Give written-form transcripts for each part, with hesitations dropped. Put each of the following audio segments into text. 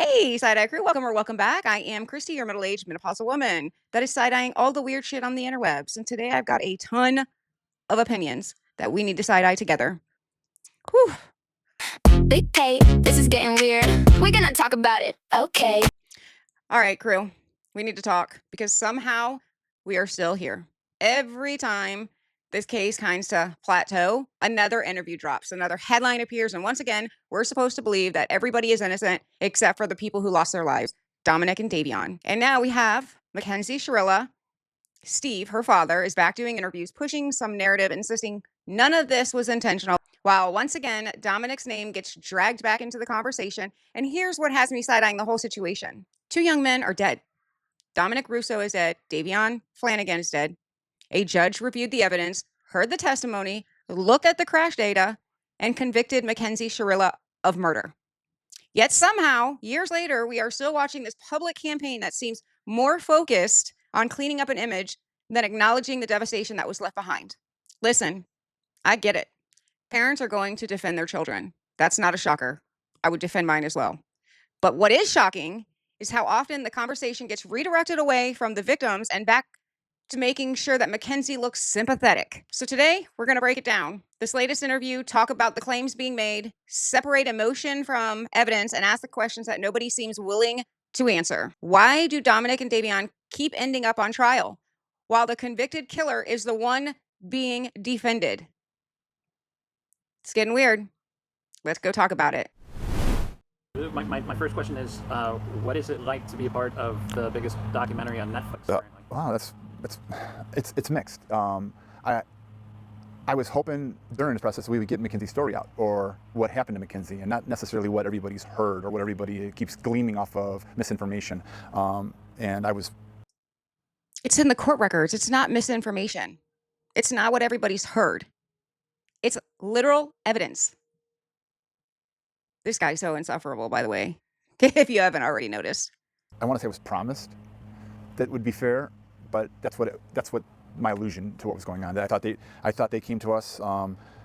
Hey, Side Eye Crew, welcome or welcome back. I am Christy, your middle aged menopausal woman that is side eyeing all the weird shit on the interwebs. And today I've got a ton of opinions that we need to side eye together. Whew. Big pay, this is getting weird. We're gonna talk about it. Okay. All right, crew, we need to talk because somehow we are still here. Every time this case kinds to plateau, another interview drops, another headline appears, and once again, we're supposed to believe that everybody is innocent except for the people who lost their lives, Dominic and Davion. And now we have Mackenzie Shirilla. Steve, her father, is back doing interviews, pushing some narrative, insisting none of this was intentional. While once again, Dominic's name gets dragged back into the conversation. And here's what has me side eyeing the whole situation. Two young men are dead. Dominic Russo is dead. Davion Flanagan is dead. A judge reviewed the evidence, heard the testimony, looked at the crash data, and convicted Mackenzie Shirilla of murder. Yet somehow, years later, we are still watching this public campaign that seems more focused on cleaning up an image than acknowledging the devastation that was left behind. Listen, I get it. Parents are going to defend their children. That's not a shocker. I would defend mine as well. But what is shocking is how often the conversation gets redirected away from the victims and back to making sure that Mackenzie looks sympathetic. So today, we're going to break it down. This latest interview, talk about the claims being made, separate emotion from evidence, and ask the questions that nobody seems willing to answer. Why do Dominic and Davion keep ending up on trial while the convicted killer is the one being defended? It's getting weird. Let's go talk about it. My first question is, what is it like to be a part of the biggest documentary on Netflix currently? Wow, it's mixed. I was hoping during this process we would get Mackenzie's story out, or what happened to Mackenzie, and not necessarily what everybody's heard or what everybody keeps gleaming off of misinformation. And I was. It's in the court records. It's not misinformation. It's not what everybody's heard. It's literal evidence. This guy's so insufferable, by the way, if you haven't already noticed. I want to say it was promised that would be fair, but that's what my illusion to what was going on. I thought they came to us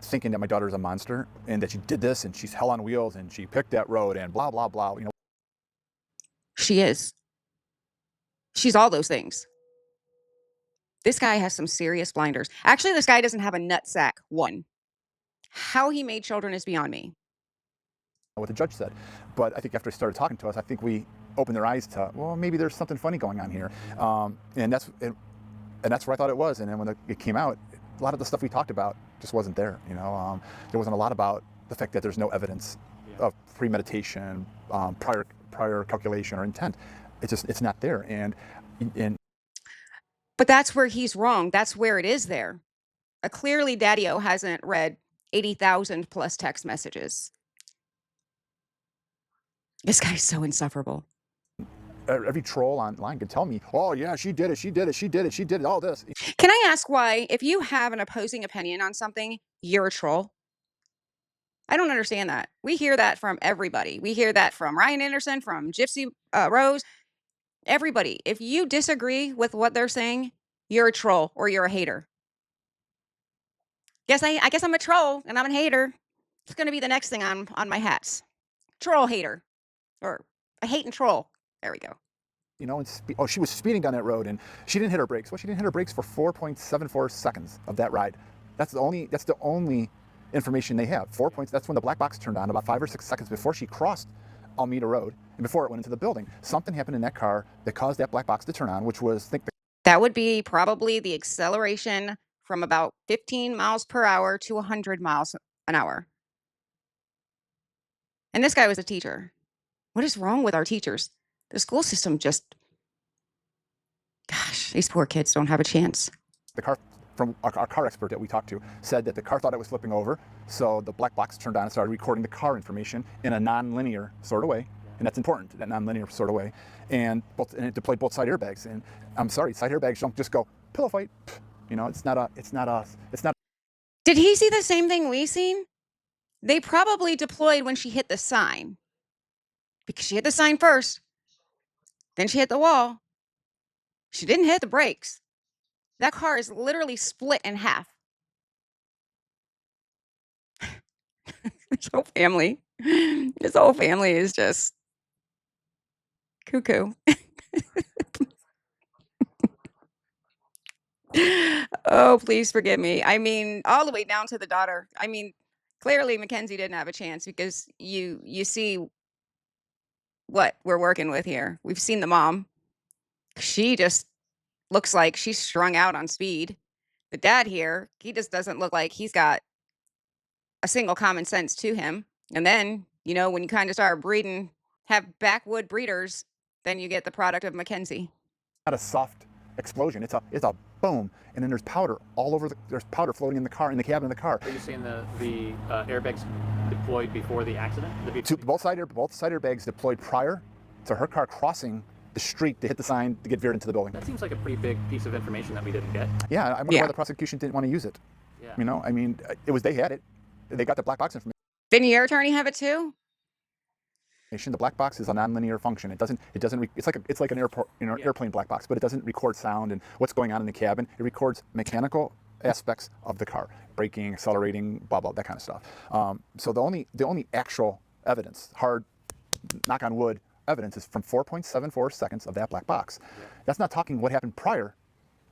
thinking that my daughter is a monster and that she did this and she's hell on wheels and she picked that road and blah blah blah. You know, She is. She's all those things. This guy has some serious blinders. Actually, this guy doesn't have a nutsack. One. How he made children is beyond me. what the judge said. But I think after they started talking to us, I think we opened their eyes to, well, maybe there's something funny going on here. And that's where I thought it was. And then when it came out, a lot of the stuff we talked about just wasn't there. There wasn't a lot about the fact that there's no evidence of premeditation, prior calculation or intent. It's not there. But that's where he's wrong. That's where it is there. Clearly, Daddy-O hasn't read 80,000 plus text messages. This guy's so insufferable. Every troll online can tell me, oh yeah, she did it, all this. Can I ask why, if you have an opposing opinion on something, you're a troll? I don't understand that. We hear that from everybody. We hear that from Ryan Anderson, from Gypsy Rose, everybody. If you disagree with what they're saying, you're a troll or you're a hater. I guess I'm a troll and I'm a hater. It's going to be the next thing on my hats. Troll hater, or a hate and troll. There we go. She was speeding down that road and she didn't hit her brakes. Well, she didn't hit her brakes for 4.74 seconds of that ride. That's the only information they have. 4 points. That's when the black box turned on, about 5 or 6 seconds before she crossed Almeida Road and before it went into the building. Something happened in that car that caused that black box to turn on, which was that would be probably the acceleration from about 15 miles per hour to 100 miles an hour. And this guy was a teacher. What is wrong with our teachers? The school system just, gosh, these poor kids don't have a chance. The car, from our car expert that we talked to, said that the car thought it was flipping over, so the black box turned on and started recording the car information in a non-linear sort of way. And that's important, that non-linear sort of way. And it deployed both side airbags. And I'm sorry, side airbags don't just go pillow fight. It's not. Did he see the same thing we seen? They probably deployed when she hit the sign, because she hit the sign first, then she hit the wall. She didn't hit the brakes. That car is literally split in half. This whole family is just Cuckoo. Oh, please forgive me. I mean, all the way down to the daughter. I mean, clearly Mackenzie didn't have a chance because you see what we're working with here. We've seen the mom. She just looks like she's strung out on speed. The dad here, he just doesn't look like he's got a single common sense to him. And then, when you kind of start breeding, have backwood breeders, then you get the product of Mackenzie. Not a soft explosion. It's a boom, and then there's powder all over. There's powder floating in the car, in the cabin of the car. Are you saying the airbags deployed before the accident? Both side airbags deployed prior to her car crossing the street to hit the sign to get veered into the building. That seems like a pretty big piece of information that we didn't get. Yeah, I wonder why the prosecution didn't want to use it. Yeah. I mean, they had it. They got the black box information. Didn't your attorney have it too? The black box is a nonlinear function. It's like an airplane black box, but it doesn't record sound and what's going on in the cabin. It records mechanical aspects of the car, braking, accelerating, blah blah, that kind of stuff. So the only actual evidence, hard, knock on wood, evidence is from 4.74 seconds of that black box. Yeah. That's not talking what happened prior.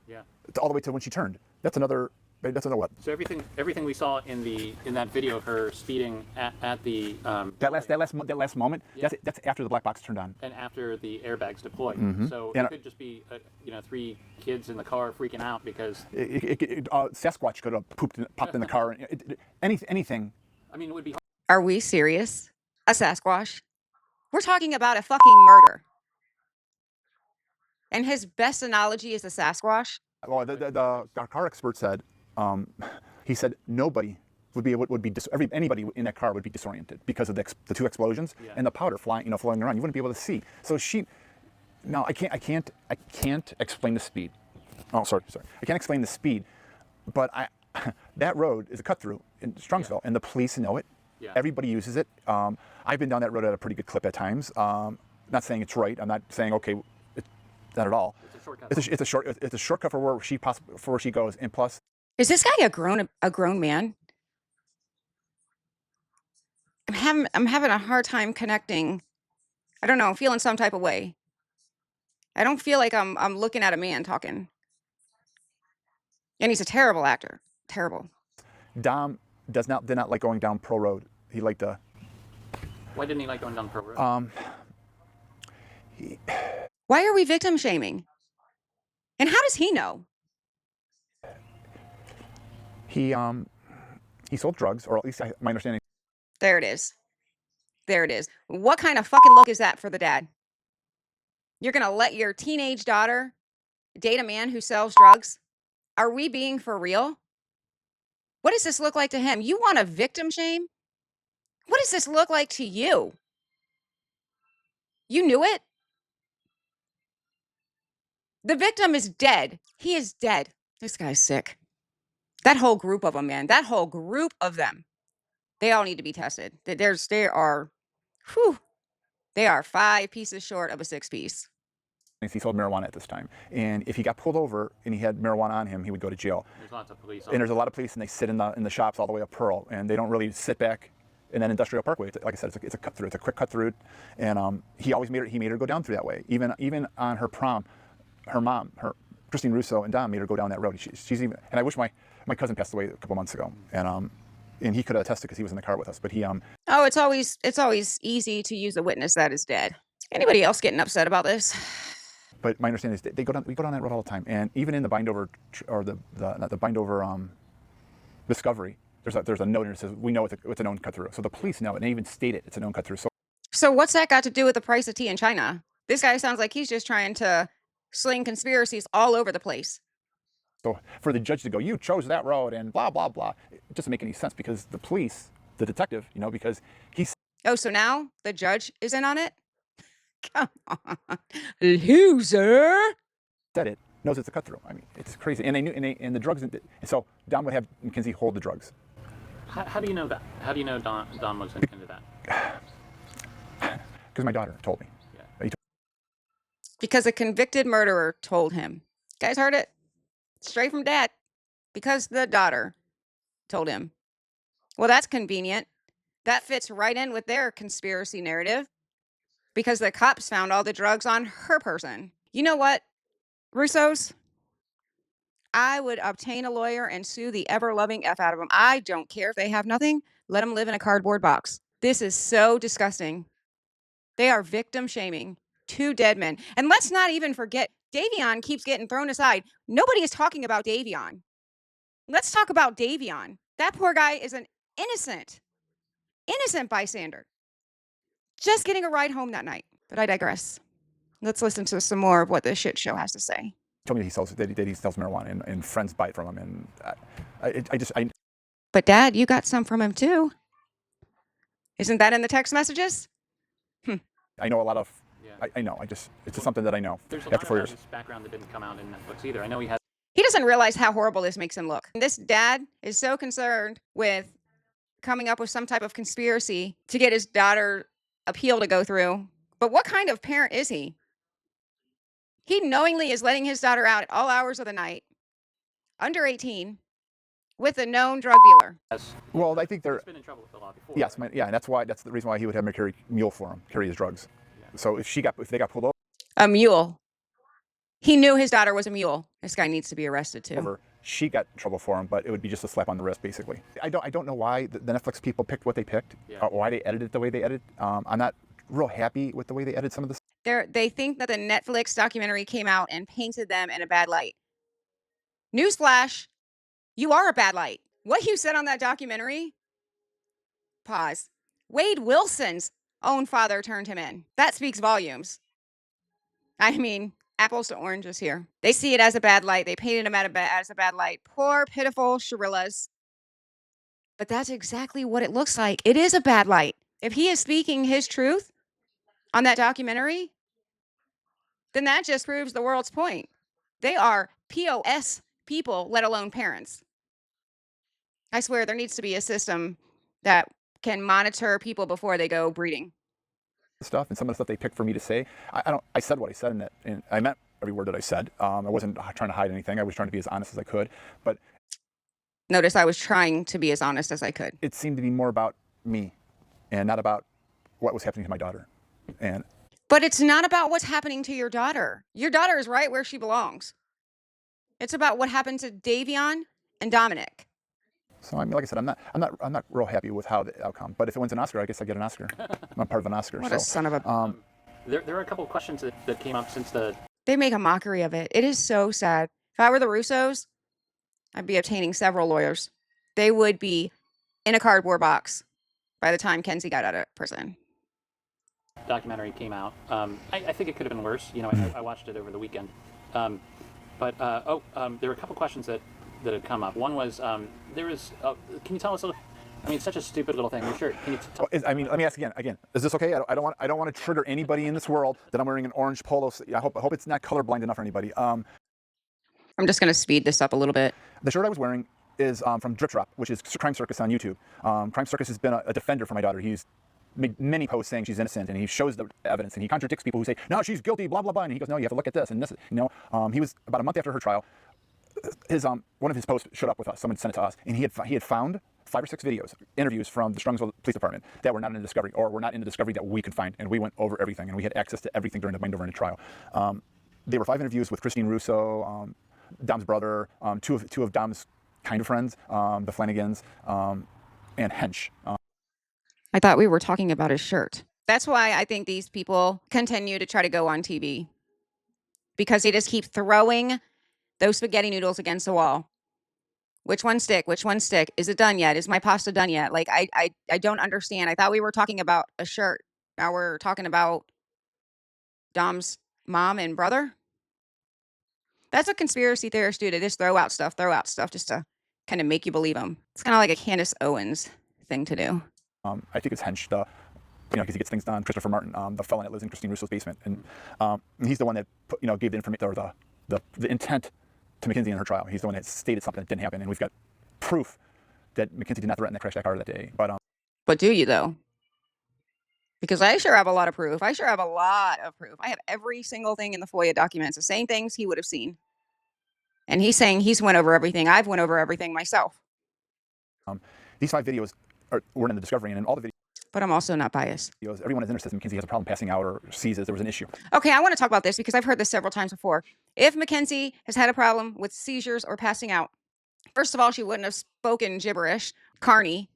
Yeah. All the way to when she turned. That's another what? So everything we saw in that video of her speeding at the That last moment. Yeah. That's after the black box turned on. and after the airbags deployed. Mhm. So And it could just be 3 kids in the car freaking out because Sasquatch could have popped in the car. Anything. I mean it would be hard. Are we serious? A Sasquatch? We're talking about a fucking murder. And his best analogy is a Sasquatch? Well, the car expert said, he said nobody anybody in that car would be disoriented because of the 2 explosions and the powder floating around. You wouldn't be able to see. So I can't explain the speed. Oh, sorry. I can't explain the speed, but that road is a cut through in Strongsville, and the police know it. Yeah. Everybody uses it. I've been down that road at a pretty good clip at times. Not saying it's right. I'm not saying okay, not at all. It's a shortcut. It's a shortcut for where she goes, and plus. Is this guy a grown man? I'm having a hard time connecting. I don't know, I'm feeling some type of way. I don't feel like I'm looking at a man talking. And he's a terrible actor. Terrible. Dom did not like going down Pro Road. He liked the. Why didn't he like going down Pro Road? Why are we victim shaming? And how does he know? He sold drugs, or at least my understanding. There it is. There it is. What kind of fucking look is that for the dad? You're going to let your teenage daughter date a man who sells drugs? Are we being for real? What does this look like to him? You want to victim shame? What does this look like to you? You knew it? The victim is dead. He is dead. This guy's sick. That whole group of them, man. That whole group of them. They all need to be tested. They are 5 pieces short of a 6-piece. He sold marijuana at this time, and if he got pulled over and he had marijuana on him, he would go to jail. There's lots of police. And there's a lot of police, and they sit in the shops all the way up Pearl, and they don't really sit back in that industrial parkway. Like I said, it's a cut through. It's a quick cut through, and he always made her go down through that way. Even on her prom, her mom, Christine Russo and Dom made her go down that road. She's even, and I wish my cousin passed away a couple months ago, and he could have attested because he was in the car with us. But he Oh, it's always easy to use a witness that is dead. Anybody else getting upset about this? But my understanding is we go down that road all the time, and even in the bindover or the bindover discovery, there's a note that says we know it's a known cut through. So the police know it, and they even state it. It's a known cut through. So what's that got to do with the price of tea in China? This guy sounds like he's just trying to sling conspiracies all over the place. So for the judge to go, you chose that road and blah blah blah, it doesn't make any sense because the police, the detective, because he's. Oh, so now the judge is in on it? Come on, loser. Said it, knows it's a cut through. I mean, it's crazy. And they knew, and the drugs. And so Don would have Mackenzie hold the drugs. How do you know that? How do you know Don was into that? Because my daughter told me. Yeah. Because a convicted murderer told him. You guys heard it? Straight from dad. Because the daughter told him. Well, that's convenient. That fits right in with their conspiracy narrative. because the cops found all the drugs on her person. You know what, Russos? I would obtain a lawyer and sue the ever-loving F out of them. I don't care if they have nothing. Let them live in a cardboard box. This is so disgusting. They are victim shaming 2 dead men. And let's not even forget, Davion keeps getting thrown aside. Nobody is talking about Davion. Let's talk about Davion. That poor guy is an innocent bystander. Just getting a ride home that night. But I digress. Let's listen to some more of what this shit show has to say. Told me that he sells marijuana and friends buy it from him. And But Dad, you got some from him too. Isn't that in the text messages? I know a lot of. Yeah. I know. It's just something that I know. There's a After lot 4 about years. his background that didn't come out in Netflix either. I know he has. He doesn't realize how horrible this makes him look. This dad is so concerned with coming up with some type of conspiracy to get his daughter appeal to go through. But what kind of parent is he? He knowingly is letting his daughter out at all hours of the night, under 18, with a known drug dealer. Well, I think they're. He's been in trouble with the law before. Yes, and that's the reason why he would have me carry mule for him, carry his drugs. Yeah. So if they got pulled A mule. He knew his daughter was a mule. This guy needs to be arrested too. over, she got in trouble for him, but it would be just a slap on the wrist, basically. I don't know why the Netflix people picked what they picked, Yeah. why they edited it the way they edited. I'm not real happy with the way they edited some of this. They think that the Netflix documentary came out and painted them in a bad light. Newsflash, you are a bad light. What you said on that documentary, pause. Wade Wilson's own father turned him in. That speaks volumes. I mean, apples to oranges here. They see it as a bad light. They painted him as a bad light. Poor, pitiful Shirillas. But that's exactly what it looks like. It is a bad light. If he is speaking his truth on that documentary, then that just proves the world's point. They are POS people, let alone parents. I swear there needs to be a system that can monitor people before they go breeding. Stuff and some of the stuff they picked for me to say. I said what I said in it, and I meant every word that I said. I wasn't trying to hide anything. I was trying to be as honest as I could. But Notice I was trying to be as honest as I could. it seemed to be more about me, and not about what was happening to my daughter. But it's not about what's happening to your daughter. Your daughter is right where she belongs. It's about what happened to Davion and Dominic. So I mean, like I said, I'm not real happy with how the outcome. But if it wins an Oscar, I guess I get an Oscar. I'm part of an Oscar. What a son of a... There are a couple of questions that came up since the. They make a mockery of it. It is so sad. If I were the Russos, I'd be obtaining several lawyers. They would be in a cardboard box by the time Kenzie got out of prison. Documentary came out. I think it could have been worse. You know, I watched it over the weekend. There were a couple questions that had come up. One was there was. Can you tell us a little? I mean, it's such a stupid little thing. Sure. Can you let me ask again. Is this okay? I don't want to trigger anybody in this world that I'm wearing an orange polo. I hope it's not colorblind enough for anybody. I'm just going to speed this up a little bit. The shirt I was wearing is from Drip Drop, which is Crime Circus on YouTube. Crime Circus has been a defender for my daughter. He's made many posts saying she's innocent, and he shows the evidence, and he contradicts people who say, no, she's guilty, blah, blah, blah. And he goes, no, you have to look at this and this. He was about a month after her trial. One of his posts showed up with us. Someone sent it to us, and he had found 5 or 6 interviews from the Strongsville Police Department that were not in the discovery, or were not in the discovery that we could find, and we went over everything, and we had access to everything during the trial. There were 5 interviews with Christine Russo, Dom's brother, two of Dom's kind of friends, the Flanagans, and Hench. I thought we were talking about his shirt. That's why I think these people continue to try to go on TV, because they just keep throwing those spaghetti noodles against the wall. Which one stick? Which one stick? Is it done yet? Is my pasta done yet? Like, I don't understand. I thought we were talking about a shirt. Now we're talking about Dom's mom and brother. That's what conspiracy theorists do. They just throw out stuff just to kind of make you believe them. It's kind of like a Candace Owens thing to do. I think it's Hench, because he gets things done. Christopher Martin, the felon that lives in Christine Russo's basement, and he's the one that gave the information, or the intent to Mackenzie in her trial. He's the one that stated something that didn't happen, and we've got proof that Mackenzie did not threaten to crash that car that day. But do you though? Because I sure have a lot of proof. I have every single thing in the FOIA documents, the same things he would have seen. And he's saying he's went over everything. I've went over everything myself. These 5 videos were in the discovery, and in all the videos. but I'm also not biased. Everyone is interested in Mackenzie has a problem passing out or seizes. There was an issue. Okay, I want to talk about this because I've heard this several times before. If Mackenzie has had a problem with seizures or passing out, first of all, she wouldn't have spoken gibberish, carny,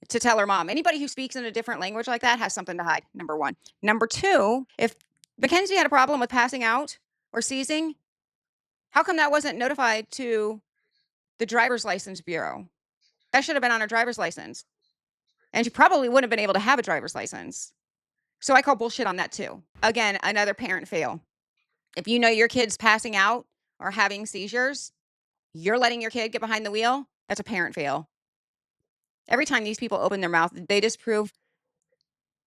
to tell her mom. Anybody who speaks in a different language like that has something to hide, number one. Number two, if Mackenzie had a problem with passing out or seizing, how come that wasn't notified to the driver's license bureau? That should have been on her driver's license. And she probably wouldn't have been able to have a driver's license. So I call bullshit on that too. Again, another parent fail. If you know your kid's passing out or having seizures, you're letting your kid get behind the wheel, that's a parent fail. Every time these people open their mouth, they disprove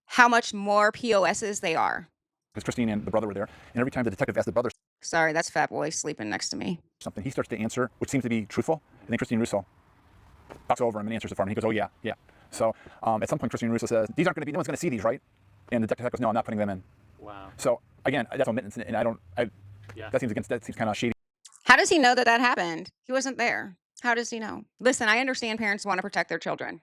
how much more POSs they are. Because Christine and the brother were there, and every time the detective asked the brother Sorry, that's Fat Boy sleeping next to me. something, he starts to answer, which seems to be truthful, and then Christine Russo talks over him and answers it for him. He goes, "Oh yeah, yeah." So at some point, Christine Russo says, "These aren't going to be. No one's going to see these, right?" And the detective goes, "No, I'm not putting them in." Wow. So again, that's omittance, and Yeah. that seems kind of shady. How does he know that that happened? He wasn't there. How does he know? Listen, I understand parents want to protect their children,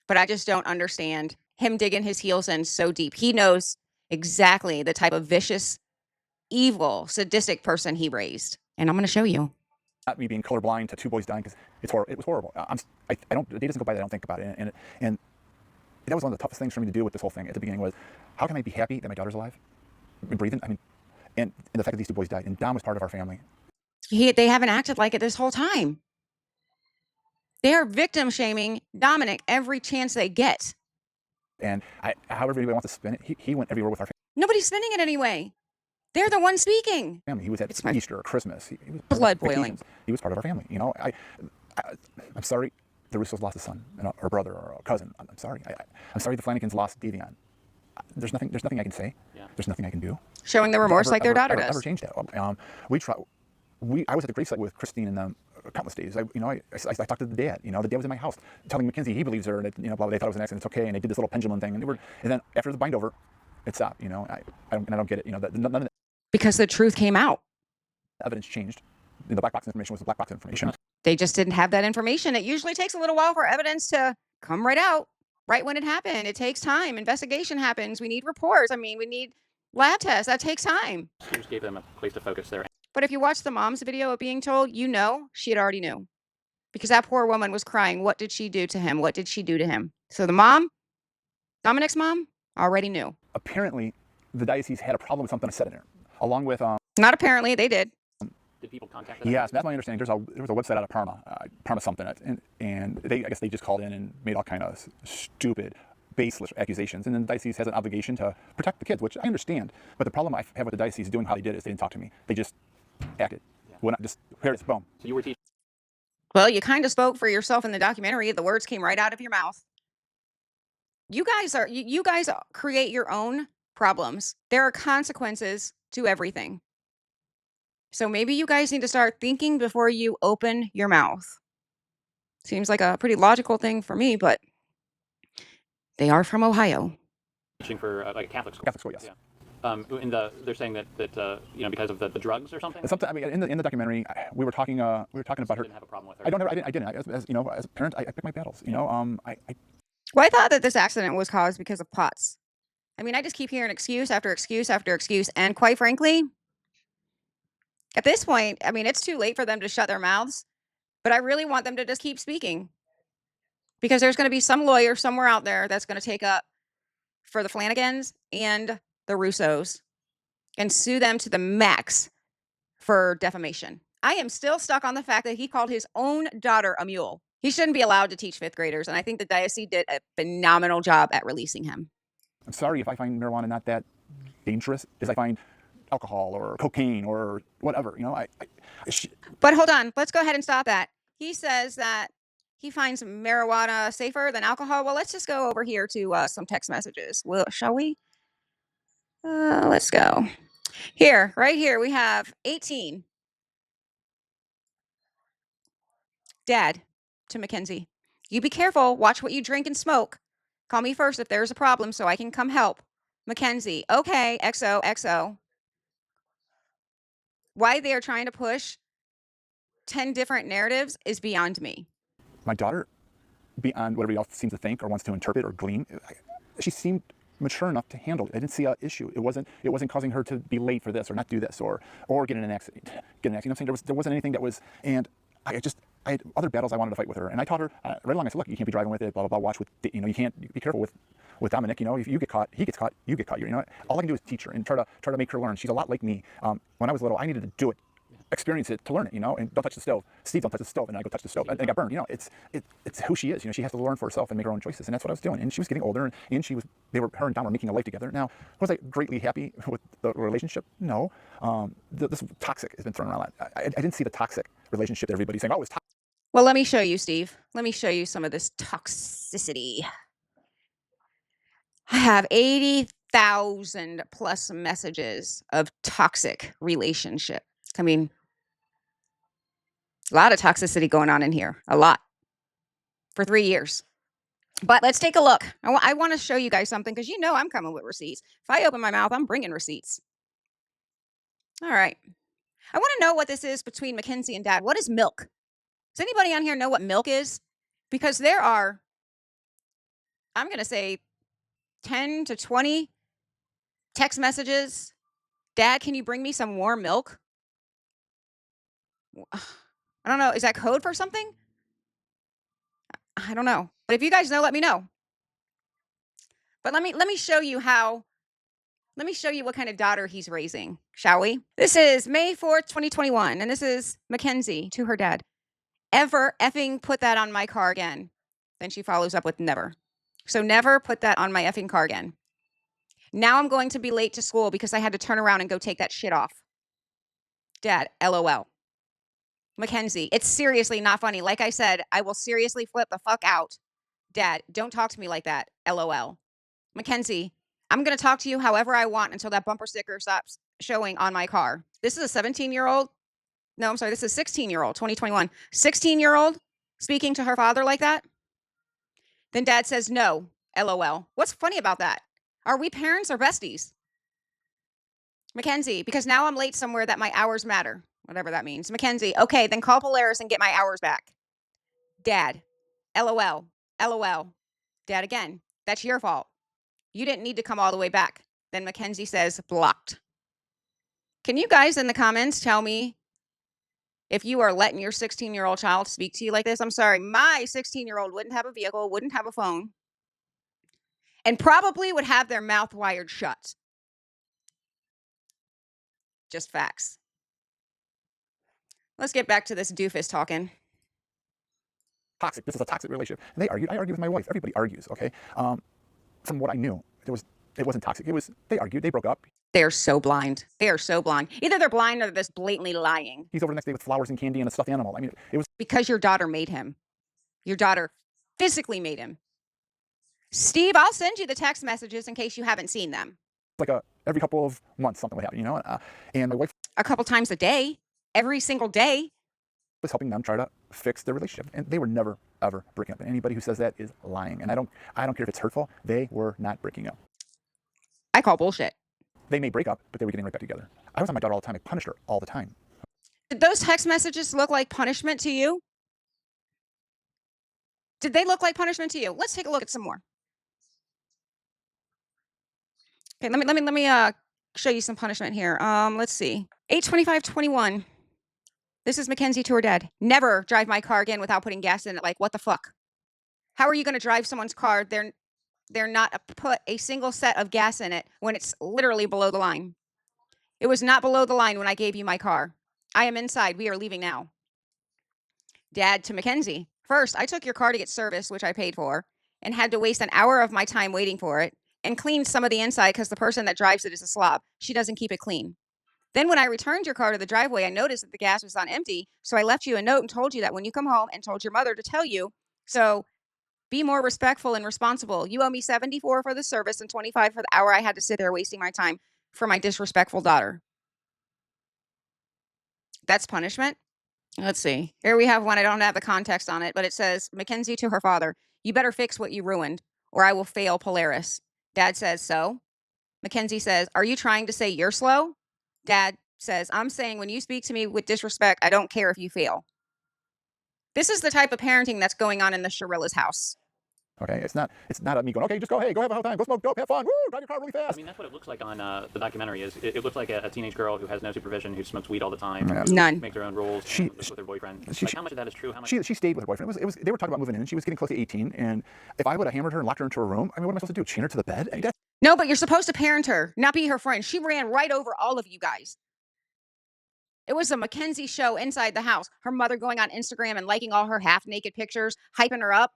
but I just don't understand him digging his heels in so deep. He knows exactly the type of vicious, evil, sadistic person he raised. And I'm going to show you. Not me being colorblind to two boys dying because it was horrible. I don't. The day doesn't go by that I don't think about it, and that was one of the toughest things for me to do with this whole thing at the beginning was, how can I be happy that my daughter's alive, and breathing? I mean, and the fact that these two boys died, and Dom was part of our family. They haven't acted like it this whole time. They are victim shaming Dominic every chance they get. And however anybody wants to spin it, he went everywhere with our Nobody's spinning it anyway. They're the ones speaking. family. He was at It's my Easter or Christmas. He was blood vacations. boiling. He was part of our family. You know, I'm sorry the Russos lost a son, or a brother, or a cousin. I'm sorry. I'm sorry the Flanagans lost Davion. There's nothing I can say. Yeah. There's nothing I can do. Showing the remorse like their daughter ever does. change that. I was at the gravesite with Christine and them countless days. I talked to the dad. The dad was in my house telling Mackenzie he believes her, and they thought it was an accident. It's okay, and they did this little pendulum thing, and then after the bind over, it stopped. I don't get it. None of the Because the truth came out. evidence changed. The black box information was the black box information. They just didn't have that information. It usually takes a little while for evidence to come right out, right when it happened. It takes time. Investigation happens. We need reports. I mean, we need lab tests. That takes time. You just gave them a place to focus there. But if you watch the mom's video of being told, she had already knew. Because that poor woman was crying. What did she do to him? What did she do to him? So the mom, Dominic's mom, already knew. Apparently, the diocese had a problem with something I said in there, along with Not apparently, they did. Did people contact them? yes, that's my understanding. There was a website out of Parma, Parma something, and I guess they just called in and made all kind of stupid, baseless accusations. And then the diocese has an obligation to protect the kids, which I understand. But the problem I have with the diocese doing how they did is they didn't talk to me. They just acted. Yeah. When here it is, boom. So you were teaching. Well, you kind of spoke for yourself in the documentary. The words came right out of your mouth. You guys create your own problems. There are consequences to everything. So maybe you guys need to start thinking before you open your mouth. Seems like a pretty logical thing for me, but they are from Ohio. Teaching for like a Catholic school. Catholic school, yes. Yeah. They're saying that because of the drugs or something. And something. I mean, in the documentary, we were talking about her. Didn't have a problem with her. I didn't. As a parent, I pick my battles. Well, I thought that this accident was caused because of pots. I mean, I just keep hearing excuse after excuse after excuse. And quite frankly, at this point, I mean, it's too late for them to shut their mouths. But I really want them to just keep speaking. Because there's going to be some lawyer somewhere out there that's going to take up for the Flanagans and the Russos and sue them to the max for defamation. I am still stuck on the fact that he called his own daughter a mule. He shouldn't be allowed to teach fifth graders. And I think the diocese did a phenomenal job at releasing him. I'm sorry if I find marijuana not that dangerous as I find alcohol or cocaine or whatever. But hold on, let's go ahead and stop that. He says that he finds marijuana safer than alcohol. Well, let's just go over here to some text messages. Well, shall we? Let's go. Right here, we have 18. Dad to Mackenzie. You be careful. Watch what you drink and smoke. Call me first if there's a problem so I can come help. Mackenzie. Okay, XOXO. Why they are trying to push 10 different narratives is beyond me. My daughter beyond what everybody else seems to think or wants to interpret or glean. She seemed mature enough to handle it. I didn't see an issue. It wasn't causing her to be late for this or not do this or get in an accident. You know what I'm saying? There wasn't anything that was, and I had other battles I wanted to fight with her, and I taught her right along. I said, look, you can't be driving with it. Blah blah blah. Watch with, you can't be careful with Dominic. If you get caught, he gets caught. You get caught. All I can do is teach her and try to make her learn. She's a lot like me. When I was little, I needed to do it, experience it to learn it. And don't touch the stove. Steve, don't touch the stove, and I go touch the stove, and I got burned. It's who she is. She has to learn for herself and make her own choices, and that's what I was doing. And she was getting older, and her and Dom were making a life together. Now, was I greatly happy with the relationship? No. This toxic has been thrown around a lot. I didn't see the toxic relationship that everybody's saying, oh, it's toxic. Well, let me show you, Steve. Let me show you some of this toxicity. I have 80,000 plus messages of toxic relationship. I mean, a lot of toxicity going on in here. A lot. For 3 years. But let's take a look. I want to show you guys something because I'm coming with receipts. If I open my mouth, I'm bringing receipts. All right. I want to know what this is between Mackenzie and Dad. What is milk? Does anybody on here know what milk is? Because there are, I'm going to say, 10 to 20 text messages. Dad, can you bring me some warm milk? I don't know. Is that code for something? I don't know. But if you guys know, let me know. But let me show you what kind of daughter he's raising, shall we? This is May 4th, 2021, and this is Mackenzie to her dad. Ever effing put that on my car again. Then she follows up with never. So never put that on my effing car again. Now I'm going to be late to school because I had to turn around and go take that shit off. Dad, LOL. Mackenzie, it's seriously not funny. Like I said, I will seriously flip the fuck out. Dad, don't talk to me like that. LOL. Mackenzie, I'm going to talk to you however I want until that bumper sticker stops showing on my car. This is a 17-year-old. No, I'm sorry. This is a 16-year-old, 2021. 16-year-old speaking to her father like that. Then Dad says, no, LOL. What's funny about that? Are we parents or besties? Mackenzie, because now I'm late somewhere that my hours matter. Whatever that means. Mackenzie, okay, then call Polaris and get my hours back. Dad, LOL, LOL. Dad again, that's your fault. You didn't need to come all the way back. Then Mackenzie says, blocked. Can you guys in the comments tell me if you are letting your 16-year-old child speak to you like this? I'm sorry, my 16-year-old wouldn't have a vehicle, wouldn't have a phone, and probably would have their mouth wired shut. Just facts. Let's get back to this doofus talking. Toxic. This is a toxic relationship. And they argued. I argued with my wife. Everybody argues, okay? From what I knew, it wasn't toxic. They argued. They broke up. They're so blind. They are so blind. Either they're blind or they're just blatantly lying. He's over the next day with flowers and candy and a stuffed animal. I mean, it was because your daughter made him. Your daughter physically made him. Steve, I'll send you the text messages in case you haven't seen them. Like every couple of months, something like that, And my wife, a couple times a day, every single day, was helping them try to fix their relationship, and they were never ever breaking up. And anybody who says that is lying. And I don't care if it's hurtful. They were not breaking up. I call bullshit. They may break up, but they were getting right back together. I was on my daughter all the time. I punished her all the time. Did those text messages look like punishment to you? Did they look like punishment to you? Let's take a look at some more. Okay, let me show you some punishment here. Let's see. 8/25/21. This is Mackenzie to her dad. Never drive my car again without putting gas in it. Like, what the fuck? How are you going to drive someone's car? They're not put a single set of gas in it when it's literally below the line. It was not below the line when I gave you my car. I am inside. We are leaving now. Dad to Mackenzie. First, I took your car to get serviced, which I paid for, and had to waste an hour of my time waiting for it, and cleaned some of the inside because the person that drives it is a slob. She doesn't keep it clean. Then when I returned your car to the driveway, I noticed that the gas was on empty, so I left you a note and told you that when you come home, and told your mother to tell you. So be more respectful and responsible. You owe me $74 for the service and $25 for the hour I had to sit there wasting my time for my disrespectful daughter. That's punishment. Let's see. Here we have one. I don't have the context on it, but it says, Mackenzie to her father, you better fix what you ruined, or I will fail Polaris. Dad says, so? Mackenzie says, are you trying to say you're slow? Dad says, I'm saying when you speak to me with disrespect, I don't care if you fail. This is the type of parenting that's going on in the Shirilla's house. Okay, it's not me going, okay, just go, hey, go have a whole time, go smoke dope, have fun, woo, drive your car really fast. I mean, that's what it looks like on the documentary. It looks like a teenage girl who has no supervision, who smokes weed all the time, Yeah. who None. makes her own rules, and lives with her boyfriend. Like, how much of that is true? How much? She stayed with her boyfriend. They were talking about moving in, and she was getting close to 18. And if I would have hammered her and locked her into a room, I mean, what am I supposed to do? Chain her to the bed? I mean, No, but you're supposed to parent her, not be her friend. She ran right over all of you guys. It was a Mackenzie show inside the house. Her mother going on Instagram and liking all her half-naked pictures, hyping her up.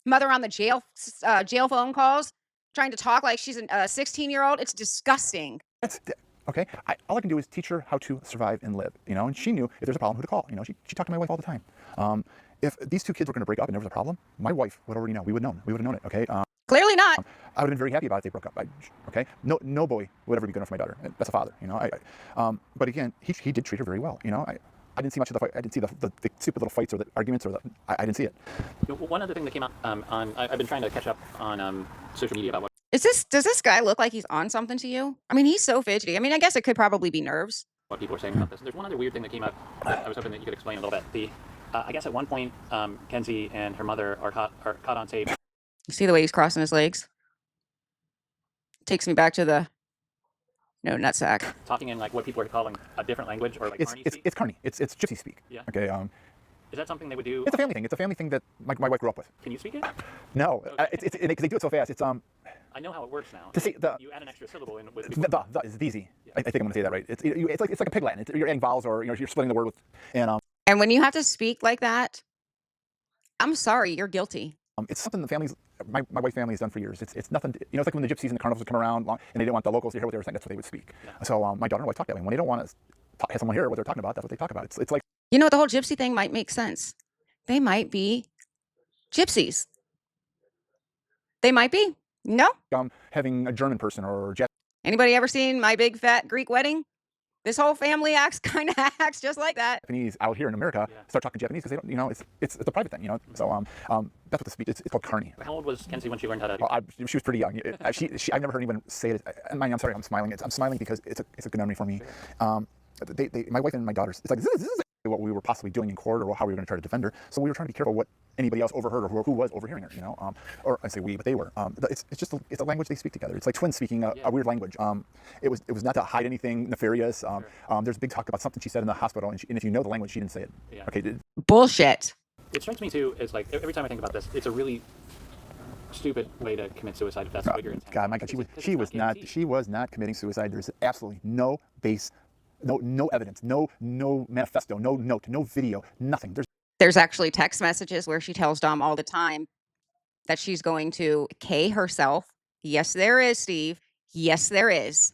Mother on the jail phone calls, trying to talk like she's a 16-year-old. It's disgusting. okay. All I can do is teach her how to survive and live, you know. And she knew if there's a problem, who to call. You know, she talked to my wife all the time. If these two kids were going to break up and there was a problem, my wife would already know. We would have known it. Okay. Clearly not. I would have been very happy about it if they broke up. Okay. No boy would ever be good enough for my daughter. That's a father. You know. But again, he did treat her very well. You know. I didn't see much of the fight. I didn't see the stupid little fights or the arguments or I didn't see it. One other thing that came out I've been trying to catch up on social media about what Does this guy look like he's on something to you? I mean, he's so fidgety. I mean, I guess it could probably be nerves. people are saying about this. There's one other weird thing that came up that I was hoping that you could explain a little bit. I guess at one point, Kenzie and her mother are caught on tape. You see the way he's crossing his legs? Takes me back to the nutsack. Talking in like what people are calling a different language or like It's carny speak. it's carny. It's gypsy speak. Yeah. Okay. Is that something they would do? It's a family thing. It's a family thing that my wife grew up with. Can you speak it? No, Okay. because they do it so fast. It's I know how it works now. To see You add an extra syllable in with the is easy. Yeah. I think I'm going to say that right. It's like a pig Latin. You're adding vowels or you're splitting the word with And when you have to speak like that, I'm sorry, you're guilty. it's something the families, my wife's family has done for years. It's nothing. It's like when the gypsies and the carnivals would come around and they didn't want the locals to hear what they were saying. That's what they would speak. Yeah. So my daughter and wife talk that way. When they don't want to have someone hear what they're talking about, that's what they talk about. It's like You know what? The whole gypsy thing might make sense. They might be gypsies. They might be. No? having a German person or Anybody ever seen My Big Fat Greek Wedding? This whole family kind of acts just like that. Japanese out here in America start talking Japanese because they don't. You know, it's a private thing. You know, so that's what the speech. It's called carny. How old was Kenzie when she learned how to? Well, she was pretty young. I've never heard anyone say it. I'm sorry. I'm smiling. I'm smiling because it's a good memory for me. My wife and my daughters. It's like this is what we were possibly doing in court or how we were going to try to defend her. So we were trying to be careful what anybody else overheard or who was overhearing her. You know, or I say we, but they were. It's just it's a language they speak together. It's like twins speaking a weird language. It was not to hide anything nefarious. There's big talk about something she said in the hospital, and if you know the language, she didn't say it. Yeah. Okay. Bullshit. It strikes me too as like every time I think about this, it's a really stupid way to commit suicide if that's what your intent. God, my God, she was not committing suicide. There's absolutely no base, no evidence, no manifesto, no note, no video, nothing. There's actually text messages where she tells Dom all the time that she's going to K herself. Yes, there is, Steve. Yes, there is.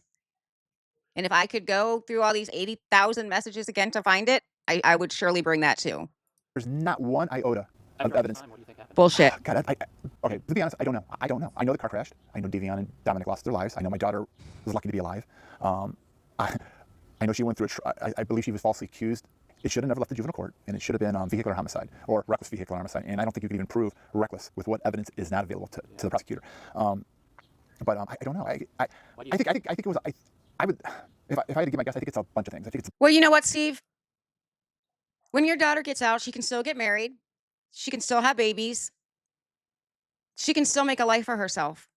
And if I could go through all these 80,000 messages again to find it, I would surely bring that too. There's not one iota of After all evidence. this time, what do you think happened? Bullshit. God, okay, to be honest, I don't know. I know the car crashed. I know Davion and Dominic lost their lives. I know my daughter was lucky to be alive. I know she went through I believe she was falsely accused. It should have never left the juvenile court, and it should have been vehicular homicide or reckless vehicular homicide. And I don't think you can even prove reckless with what evidence is not available to the prosecutor. But I don't know. I think it was. I would if I had to give my guess. I think it's a bunch of things. I think it's. Well, you know what, Steve? When your daughter gets out, she can still get married. She can still have babies. She can still make a life for herself.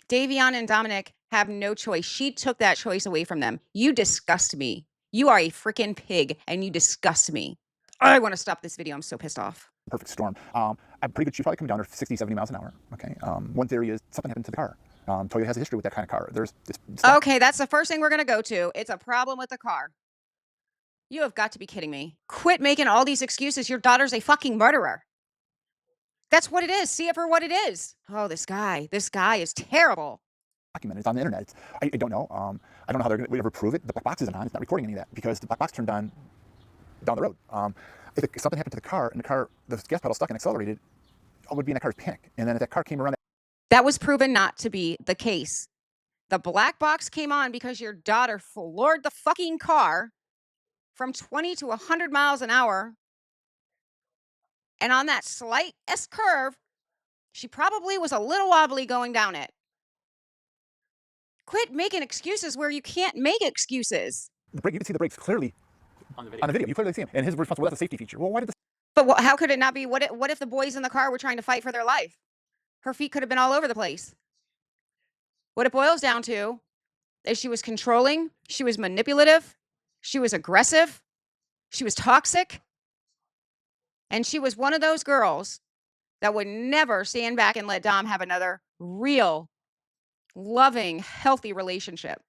Davion and Dominic have no choice. She took that choice away from them. You disgust me. You are a freaking pig, and you disgust me. I want to stop this video. I'm so pissed off. Perfect storm. I'm pretty good. She's probably coming down to 60, 70 miles an hour. Okay. One theory is something happened to the car. Toyota has a history with that kind of car. There's this stuff. Okay, that's the first thing we're going to go to. It's a problem with the car. You have got to be kidding me. Quit making all these excuses. Your daughter's a fucking murderer. That's what it is. See it for what it is. Oh, this guy is terrible. Documented. It's on the internet. I don't know. I don't know how they're going to ever prove it. The black box isn't on. It's not recording any of that because the black box turned on down the road. If something happened to the car and the gas pedal stuck and accelerated, all would be in that car's panic. And then if that car came around, That was proven not to be the case. The black box came on because your daughter floored the fucking car from 20 to 100 miles an hour. And on that slight S curve, she probably was a little wobbly going down it. Quit making excuses where you can't make excuses. you can see the brakes clearly On the video. on the video. You clearly see them. And his response was, well, that's a safety feature. Well, why did But how could it not be? What if the boys in the car were trying to fight for their life? Her feet could have been all over the place. What it boils down to is she was controlling, she was manipulative, she was aggressive, she was toxic, and she was one of those girls that would never stand back and let Dom have another real, loving, healthy relationship.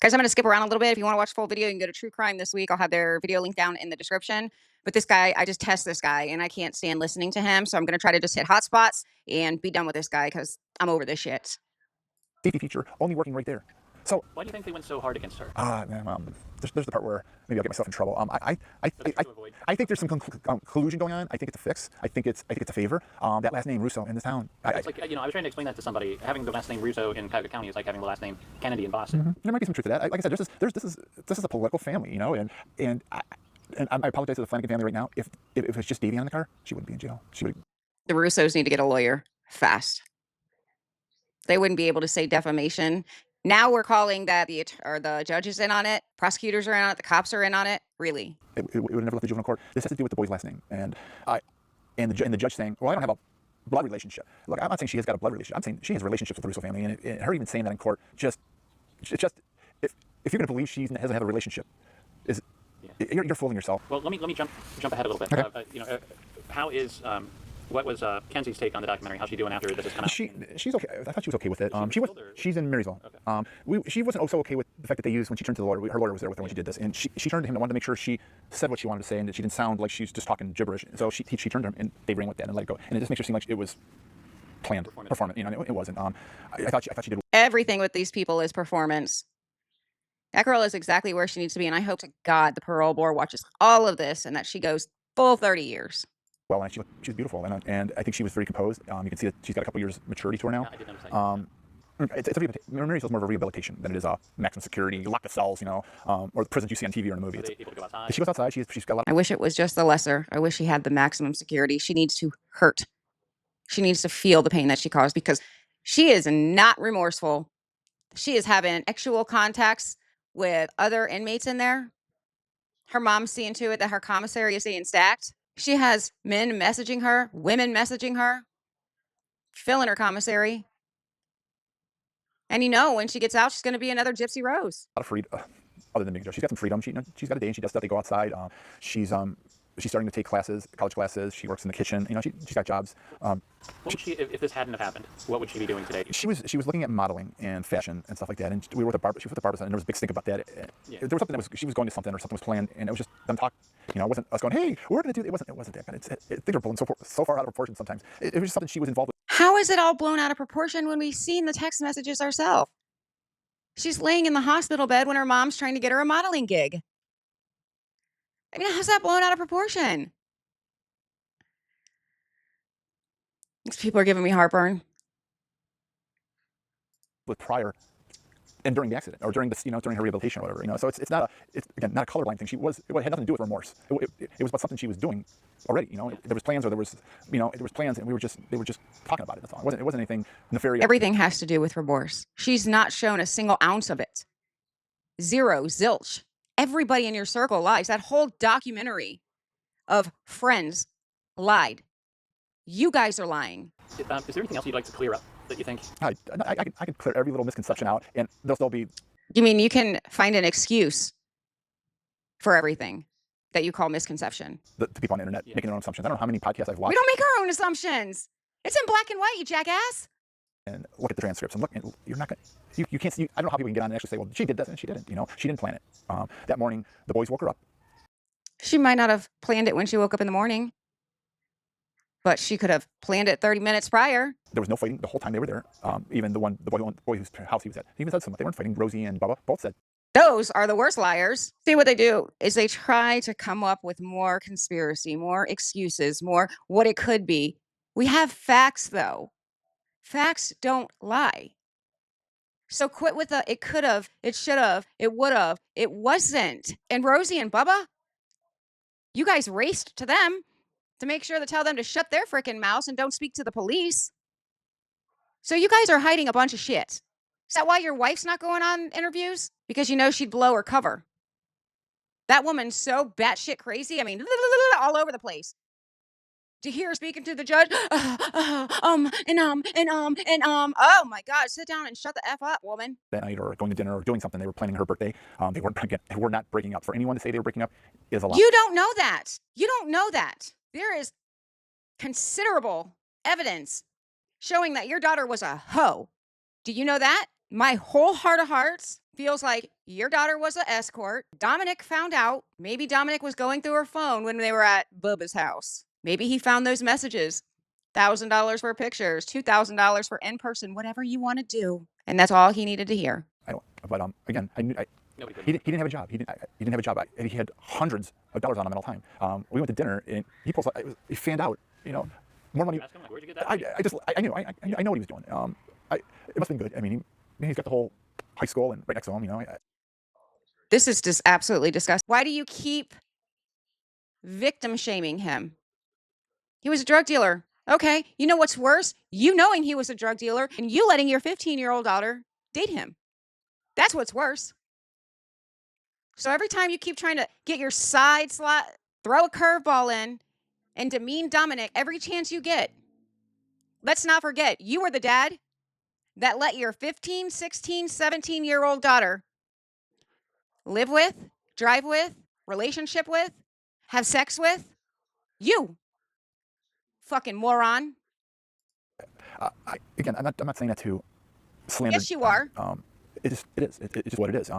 Guys, I'm going to skip around a little bit. If you want to watch the full video, you can go to True Crime this week. I'll have their video link down in the description. But this guy, I just test this guy and I can't stand listening to him. So I'm going to try to just hit hot spots and be done with this guy because I'm over this shit. Safety feature only working right there. So Why do you think they went so hard against her? there's the part where maybe I'll get myself in trouble. I think there's some collusion going on. I think it's a fix. I think it's a favor. That last name Russo in this town. It's like, I was trying to explain that to somebody. Having the last name Russo in Cuyahoga County is like having the last name Kennedy in Boston. There might be some truth to that. Like I said, this is a political family, you know, and I apologize to the Flanagan family right now. If it was just Davion in the car, she wouldn't be in jail. She would. The Russos need to get a lawyer fast. They wouldn't be able to say defamation. Now we're calling that the judge is in on it, prosecutors are in on it, the cops are in on it. Really, it would have never left the juvenile court. This has to do with the boy's last name, and the judge saying, well, I don't have a blood relationship. Look, I'm not saying she has got a blood relationship. I'm saying she has relationships with the Russo family, and her even saying that in court, just if you're going to believe she doesn't have a relationship, you're fooling yourself. Well, let me jump ahead a little bit. Okay. How is what was Kenzie's take on the documentary? How's she doing after this has come out? She's okay. I thought she was okay with it. She's in Marysville. Okay. She wasn't also okay with the fact that they used when she turned to the lawyer. Her lawyer was there with her when she did this, and she turned to him and wanted to make sure she said what she wanted to say and that she didn't sound like she was just talking gibberish. So she turned to him and they ran with that and let it go. And it just makes her seem like it was planned performance. You know, it wasn't. I thought she did. everything with these people is performance. That girl is exactly where she needs to be, and I hope to God the parole board watches all of this and that she goes full 30 years. Well, and she was beautiful, and I think she was very composed. You can see that she's got a couple years maturity to her now. Yeah, I did notice that. Marysville's more of a rehabilitation than it is a maximum security. You lock the cells, you know, or the prisons you see on TV or in a movie. Are they able to go outside? She goes outside. She's got a lot. I wish it was just the lesser. I wish she had the maximum security. She needs to hurt. She needs to feel the pain that she caused because she is not remorseful. She is having actual contacts with other inmates in there. Her mom's seeing to it that her commissary is staying stacked. She has men messaging her, women messaging her, filling her commissary. And you know, when she gets out, she's going to be another Gypsy Rose. A lot of freedom, other than being a judge. She's got some freedom. She's got a day and she does stuff. They go outside. She's starting to take classes, college classes. She works in the kitchen. You know, she's got jobs. What would she, if this hadn't have happened, what would she be doing today? She was looking at modeling and fashion and stuff like that. And we were with the barber. She was with the barber, and there was a big stink about that. Yeah. There was something she was going to something or something was planned, and it was just them talking. You know, it wasn't us going, hey, we're going to do. It wasn't that bad. Things are blown so far out of proportion sometimes. It was just something she was involved with. How is it all blown out of proportion when we've seen the text messages ourselves? She's laying in the hospital bed when her mom's trying to get her a modeling gig. I mean, how's that blown out of proportion? These people are giving me heartburn. With prior and during the accident or during this, you know, during her rehabilitation or whatever, you know. So it's again not a colorblind thing. It had nothing to do with remorse. It was about something she was doing already, you know. There was plans, or there was plans, and they were just talking about it. That's all. It wasn't anything nefarious. Everything has to do with remorse. She's not shown a single ounce of it. Zero, zilch. Everybody in your circle lies. That whole documentary of Friends lied. You guys are lying. Is there anything else you'd like to clear up that you think? I can clear every little misconception out, and there'll be. You mean you can find an excuse for everything that you call misconception? The people on the internet making their own assumptions. I don't know how many podcasts I've watched. We don't make our own assumptions. It's in black and white, you jackass. And look at the transcripts and look. And you're not gonna. You can't see. I don't know how people can get on and actually say, well, she did this and she didn't. You know, she didn't plan it. That morning, the boys woke her up. She might not have planned it when she woke up in the morning, but she could have planned it 30 minutes prior. There was no fighting the whole time they were there. Even the boy whose house he was at, he even said something. They weren't fighting. Rosie and Bubba both said. Those are the worst liars. See, what they do is they try to come up with more conspiracy, more excuses, more what it could be. We have facts, though. Facts don't lie. So quit with the it could have, it should have, it would have, it wasn't. And Rosie and Bubba, you guys raced to them to make sure to tell them to shut their freaking mouths and don't speak to the police. So you guys are hiding a bunch of shit. Is that why your wife's not going on interviews? Because you know she'd blow her cover. That woman's so batshit crazy. I mean, all over the place. to hear her speaking to the judge. Oh my God, sit down and shut the F up, woman. That night or going to dinner or doing something. They were planning her birthday. They were not breaking up. For anyone to say they were breaking up is a lie. You don't know that. You don't know that. There is considerable evidence showing that your daughter was a hoe. Do you know that? My whole heart of hearts feels like your daughter was an escort. Dominic found out. Maybe Dominic was going through her phone when they were at Bubba's house. Maybe he found those messages. $1,000 for pictures, $2,000 for in person, whatever you want to do. And that's all he needed to hear. I don't. But again, Nobody he didn't have a job. He didn't have a job. He had hundreds of dollars on him at all time. We went to dinner and he fanned out. More money. ask him, like, where'd you get that? I knew. I know what he was doing. It must have been good. I mean, he's got the whole high school and right next to him. This is just absolutely disgusting. Why do you keep victim shaming him? He was a drug dealer. Okay. You know what's worse? You knowing he was a drug dealer and you letting your 15-year-old daughter date him. That's what's worse. So every time you keep trying to get your side slot, throw a curveball in and demean Dominic every chance you get, let's not forget, you were the dad that let your 15, 16, 17-year-old daughter live with, drive with, relationship with, have sex with. You fucking moron. Again, I'm not saying that to slander. Yes, you are. It is. It's just what it is.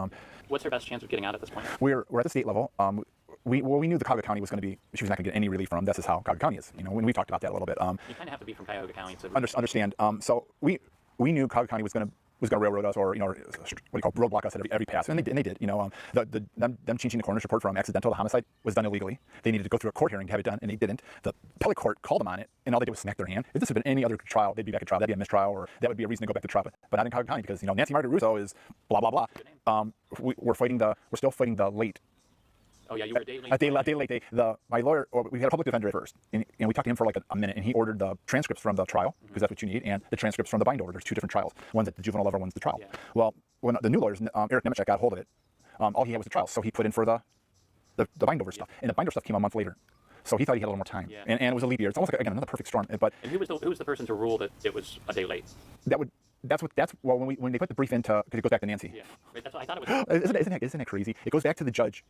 What's her best chance of getting out at this point? We're at the state level. We knew the Cuyahoga County was going to be. She was not going to get any relief from. This is how Cuyahoga County is. When we talked about that a little bit. You kind of have to be from Cuyahoga County to Understand. So we knew Cuyahoga County was going to railroad us, or roadblock us at every pass, and they did. Them changing the coroner's report from accidental to homicide was done illegally. They needed to go through a court hearing to have it done, and they didn't. The appellate court called them on it, and all they did was smack their hand. If this had been any other trial, they'd be back at trial. That'd be a mistrial, or that would be a reason to go back to trial. But not in Cuyahoga County, because Nancy Margaret Russo is blah blah blah. We're still fighting the late. Oh yeah, you were a day late. My lawyer, we had a public defender at first, and we talked to him for like a minute, and he ordered the transcripts from the trial, because that's what you need, and the transcripts from the bind order. There's two different trials. One's at the juvenile level, one's the trial. Yeah. Well, when the new lawyers, Eric Nemechek, got hold of it, all he had was the trial, so he put in for the bind over stuff, and the bind over stuff came a month later. So he thought he had a little more time, and it was a leap year. It's almost like, again, another perfect storm. But and who was the person to rule that it was a day late? When they put the brief into, because it goes back to Nancy. Yeah, right, that's what I thought it was. Isn't that crazy? It goes back to the judge,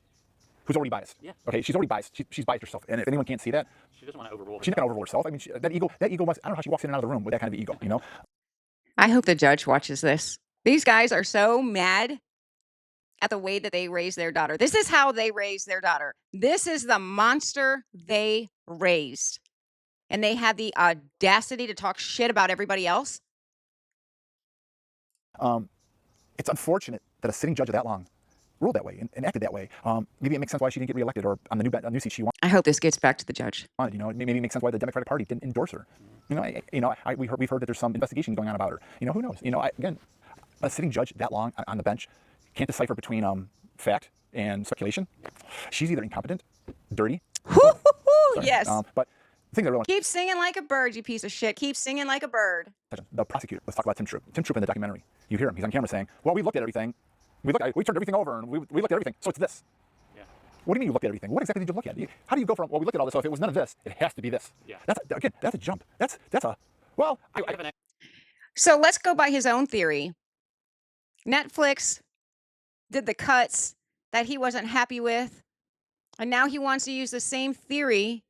who's already biased. Yeah. Okay, she's already biased. She's biased herself, and if anyone can't see that, She doesn't want to overrule herself. she's not gonna overrule herself. I mean, that ego must. I don't know how she walks in and out of the room with that kind of ego. I hope the judge watches this. These guys are so mad at the way that they raise their daughter. This is how they raise their daughter. This is the monster they raised. And they had the audacity to talk shit about everybody else. It's unfortunate that a sitting judge of that long ruled that way and acted that way. Maybe it makes sense why she didn't get reelected, or on the new seat she I hope this gets back to the judge. wanted. Maybe it makes sense why the Democratic Party didn't endorse her. We've heard that there's some investigation going on about her. Who knows? Again, a sitting judge that long on the bench can't decipher between fact and speculation. She's either incompetent, dirty. Sorry, yes. But things I really want Keep singing like a bird, you piece of shit. Keep singing like a bird. to touch on. The prosecutor. Let's talk about Tim Troop. Tim Troop in the documentary. You hear him. He's on camera saying, "Well, we looked at everything. We turned everything over, and we looked at everything. So it's this." Yeah. What do you mean you looked at everything? What exactly did you look at? How do you go from, well, we looked at all this, so if it was none of this, it has to be this? Yeah. That's a jump. That's a, well, I have an So let's go by his own theory. Netflix did the cuts that he wasn't happy with, and now he wants to use the same theory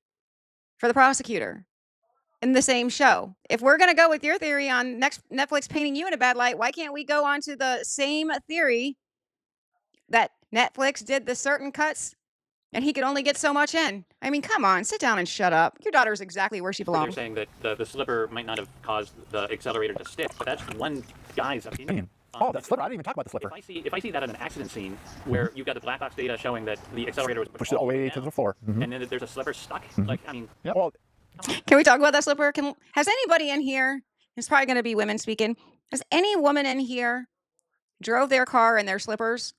for the prosecutor in the same show. If we're going to go with your theory on Netflix painting you in a bad light, why can't we go on to the same theory that Netflix did the certain cuts and he could only get so much in? I mean, come on, sit down and shut up. Your daughter's exactly where she They're belongs. saying that the slipper might not have caused the accelerator to stick, but that's one guy's opinion. Oh, that slipper. I didn't even talk about the slipper. If I see that in an accident scene where you've got the black box data showing that the accelerator was Pushed it all the way to the floor. Mm-hmm. and then there's a slipper stuck, like, I mean, Yeah, well, Can we talk about that slipper? Has anybody in here, it's probably going to be women speaking, has any woman in here drove their car in their slippers?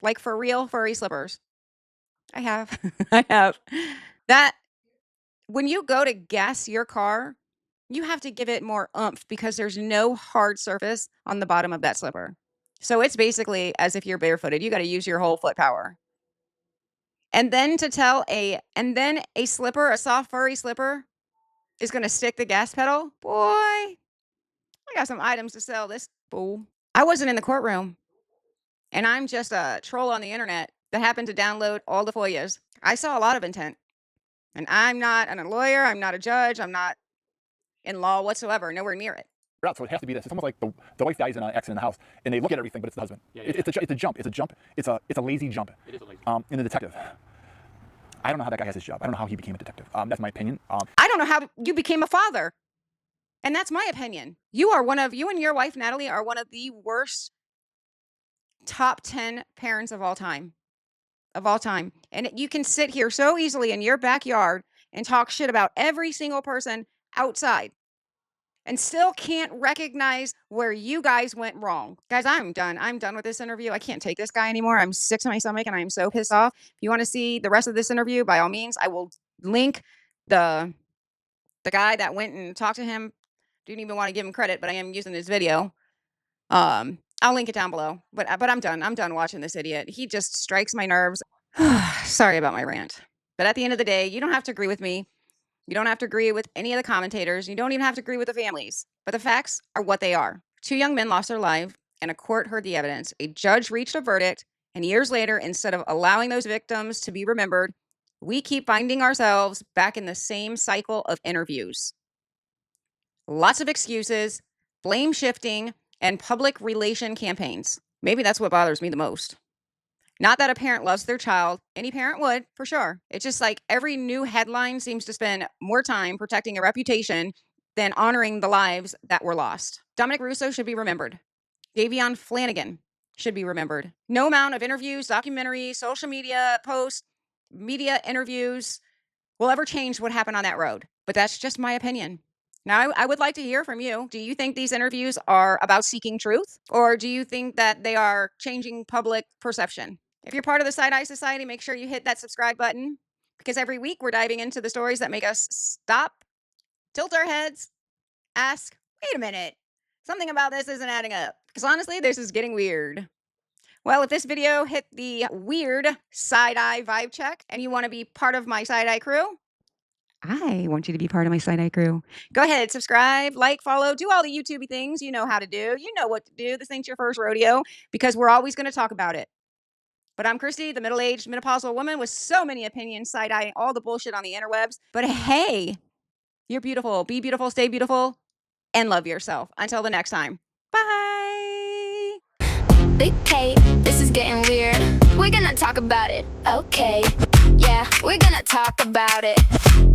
Like for real furry slippers? I have. I have. That, when you go to gas your car, you have to give it more oomph because there's no hard surface on the bottom of that slipper. So it's basically as if you're barefooted. You got to use your whole foot power. And then a slipper, a soft furry slipper, is going to stick the gas pedal, boy, I got some items to sell this fool. I wasn't in the courtroom, and I'm just a troll on the internet that happened to download all the FOIAs. I saw a lot of intent, and I'm not a lawyer. I'm not a judge. I'm not in law whatsoever, nowhere near it. So it has to be this. It's almost like the wife dies in an accident in the house, and they look at everything, but it's the husband. It's a jump. It's a jump. It's a lazy jump. It is a lazy And the detective. I don't know how that guy has his job. I don't know how he became a detective. That's my opinion. I don't know how you became a father. And that's my opinion. You and your wife, Natalie, are one of the worst top 10 parents of all time. Of all time. And you can sit here so easily in your backyard and talk shit about every single person outside and still can't recognize where you guys went wrong. Guys, I'm done. I'm done with this interview. I can't take this guy anymore. I'm sick to my stomach and I'm so pissed off. If you want to see the rest of this interview, by all means, I will link the guy that went and talked to him. Didn't even want to give him credit, but I am using his video. I'll link it down below. But I'm done. I'm done watching this idiot. He just strikes my nerves. Sorry about my rant. But at the end of the day, you don't have to agree with me. You don't have to agree with any of the commentators. You don't even have to agree with the families. But the facts are what they are. 2 young men lost their lives, and a court heard the evidence. A judge reached a verdict, and years later, instead of allowing those victims to be remembered, we keep finding ourselves back in the same cycle of interviews. Lots of excuses, blame shifting, and public relation campaigns. Maybe that's what bothers me the most. Not that a parent loves their child. Any parent would, for sure. It's just like every new headline seems to spend more time protecting a reputation than honoring the lives that were lost. Dominic Russo should be remembered. Davion Flanagan should be remembered. No amount of interviews, documentaries, social media posts, media interviews will ever change what happened on that road. But that's just my opinion. Now, I would like to hear from you. Do you think these interviews are about seeking truth? Or do you think that they are changing public perception? If you're part of the Side Eye Society, make sure you hit that subscribe button. Because every week we're diving into the stories that make us stop, tilt our heads, ask, wait a minute, something about this isn't adding up. Because honestly, this is getting weird. Well, if this video hit the weird side-eye vibe check and you want to be part of my side-eye crew, I want you to be part of my side-eye crew. Go ahead, subscribe, like, follow, do all the YouTubey things you know how to do. You know what to do. This ain't your first rodeo because we're always going to talk about it. But I'm Christy, the middle-aged menopausal woman with so many opinions, side-eyeing all the bullshit on the interwebs. But hey, you're beautiful. Be beautiful, stay beautiful, and love yourself. Until the next time. Bye. Big K, this is getting weird. We're gonna talk about it. Okay. Yeah, we're gonna talk about it.